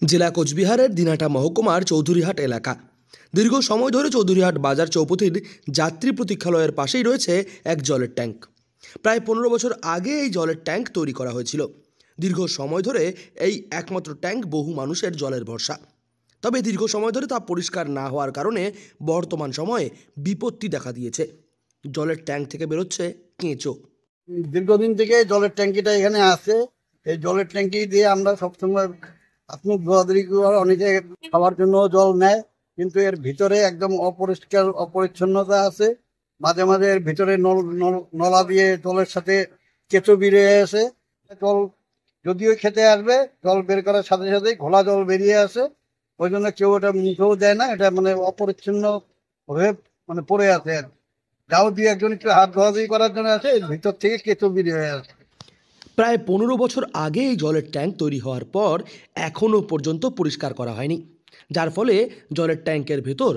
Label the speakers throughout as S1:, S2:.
S1: জেলা কোচবিহারের দিনহাটা মহকুমার চৌধুরীহাট এলাকা। দীর্ঘ সময় ধরে চৌধুরীহাট বাজার চৌপথির যাত্রী প্রতীক্ষালয়ের পাশেই রয়েছে এক জলের ট্যাঙ্ক। প্রায় 15 বছর আগে এই জলের ট্যাঙ্ক তৈরি করা হয়েছিল। দীর্ঘ সময় ধরে এই একমাত্র ট্যাঙ্ক বহু মানুষের জলের ভরসা। তবে দীর্ঘ সময় ধরে তা পরিষ্কার না হওয়ার কারণে বর্তমান সময়ে বিপত্তি দেখা দিয়েছে। জলের ট্যাঙ্ক থেকে বেরোচ্ছে কেঁচো।
S2: দীর্ঘদিন থেকে জলের ট্যাঙ্কিটা এখানে আছে। এই জলের ট্যাঙ্কি দিয়ে আমরা সবসময় আত্মীয় বহাদুরি অনেকে খাওয়ার জন্য জল নেয়, কিন্তু এর ভিতরে একদম অপরিষ্কার অপরিচ্ছন্নতা আছে। মাঝে মাঝে এর ভিতরে নলা দিয়ে জলের সাথে কেঁচো বেরিয়ে আসে। জল যদিও খেতে আসবে, জল বের করার সাথে সাথেই ঘোলা জল বেরিয়ে আসে। ওই জন্য কেউ এটা মুখেও দেয় না। এটা অপরিচ্ছন্ন হয়ে পড়ে আছে। আর যাও দিয়ে একজন একটু হাত ধোয়াধুয়ি করার জন্য আছে, এর ভিতর থেকে কেঁচো বেরিয়ে আসে।
S1: প্রায় 15 বছর আগে এই জলের ট্যাঙ্ক তৈরি হওয়ার পর এখনও পর্যন্ত পরিষ্কার করা হয়নি, যার ফলে জলের ট্যাঙ্কের ভেতর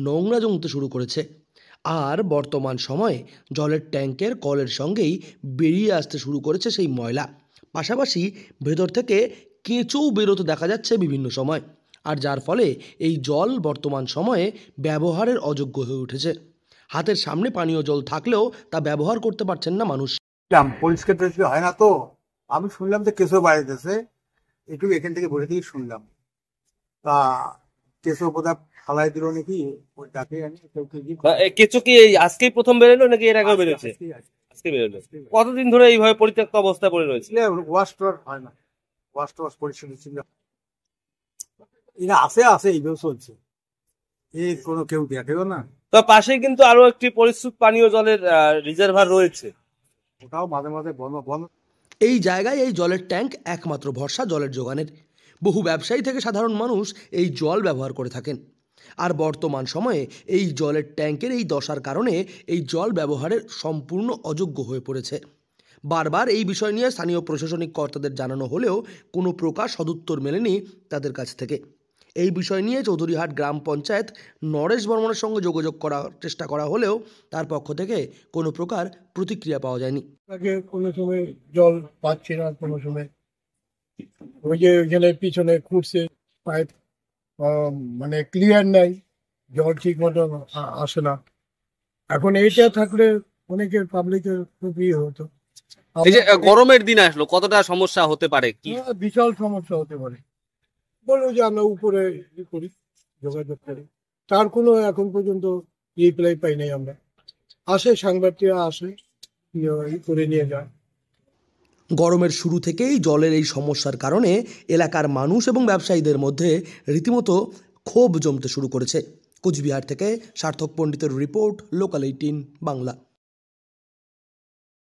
S1: নোংরা জমতে শুরু করেছে। আর বর্তমান সময়ে জলের ট্যাঙ্কের কলের সঙ্গেই বেরিয়ে আসতে শুরু করেছে সেই ময়লা। পাশাপাশি ভেতর থেকে কেঁচোও বেরোতে দেখা যাচ্ছে বিভিন্ন সময়। আর যার ফলে এই জল বর্তমান সময়ে ব্যবহারের অযোগ্য হয়ে উঠেছে। হাতের সামনে পানীয় জল থাকলেও তা ব্যবহার করতে পারছেন না মানুষ।
S3: পরিষ্কার টরিষ্কার হয় না, তো আমি শুনলাম যে কেঁচো বাড়িতেছে, একটু এখান থেকে বসে থেকে শুনলাম। তা কেঁচো বোধহয় ফালাই দিল নাকি, ওই ডাকে
S4: কেঁচো কি আজকেই প্রথম বেরোলো নাকি এর আগেও বেরোচ্ছে? আজকে বেরোলো। কতদিন ধরে এইভাবে পরিত্যক্ত অবস্থা পড়ে রয়েছে?
S3: ওয়াশ টোয়াশ হয় না, ওয়াশ টোয়াশ পরিষ্কার এরা আছে এইভাবে চলছে, এই কোনো কেউ দেখেও না।
S4: তো পাশে কিন্তু আরো একটি পরিশুদ্ধ পানীয় জলের রিজার্ভার রয়েছে,
S3: ওটাও মাঝে মাঝে বন্ধ।
S1: এই জায়গায় এই জলের ট্যাঙ্ক একমাত্র ভরসা জলের যোগানের। বহু ব্যবসায়ী থেকে সাধারণ মানুষ এই জল ব্যবহার করে থাকেন। আর বর্তমান সময়ে এই জলের ট্যাঙ্কের এই দশার কারণে এই জল ব্যবহারের সম্পূর্ণ অযোগ্য হয়ে পড়েছে। বারবার এই বিষয় নিয়ে স্থানীয় প্রশাসনিক কর্তাদের জানানো হলেও কোনো প্রকার সদুত্তর মেলেনি তাদের কাছ থেকে। এই বিষয় নিয়ে চৌধুরীহাট গ্রাম পঞ্চায়েত নরেশ বর্মনের সঙ্গে যোগাযোগ করার চেষ্টা করা হলেও তার পক্ষ থেকে কোনো প্রকার প্রতিক্রিয়া পাওয়া যায়নি।
S5: কোনো সময় জল পাচ্ছি না, কোনো সময় ওই যে ওইখানে পিছনে খুঁড়ছে পাইপ, ক্লিয়ার নাই, জল ঠিক মতো আসে না। এখন এইটা থাকলে অনেকের পাবলিকের খুব ইয়ে হতো।
S4: এই যে গরমের দিন আসলো, কতটা সমস্যা হতে পারে? কি
S5: বিশাল সমস্যা হতে পারে। বলবো যে আমরা উপরে করি, যোগাযোগ করি, তার কোনো এখন পর্যন্ত রিপ্লাই পাই নাই আমরা। আসে সাংবাদিকরা, আসে করে নিয়ে যায়।
S1: গরমের শুরু থেকেই জলের এই সমস্যার কারণে এলাকার মানুষ এবং ব্যবসায়ীদের মধ্যে রীতিমতো ক্ষোভ জমতে শুরু করেছে। কোচবিহার থেকে সার্থক পণ্ডিতের রিপোর্ট, লোকাল 18 বাংলা।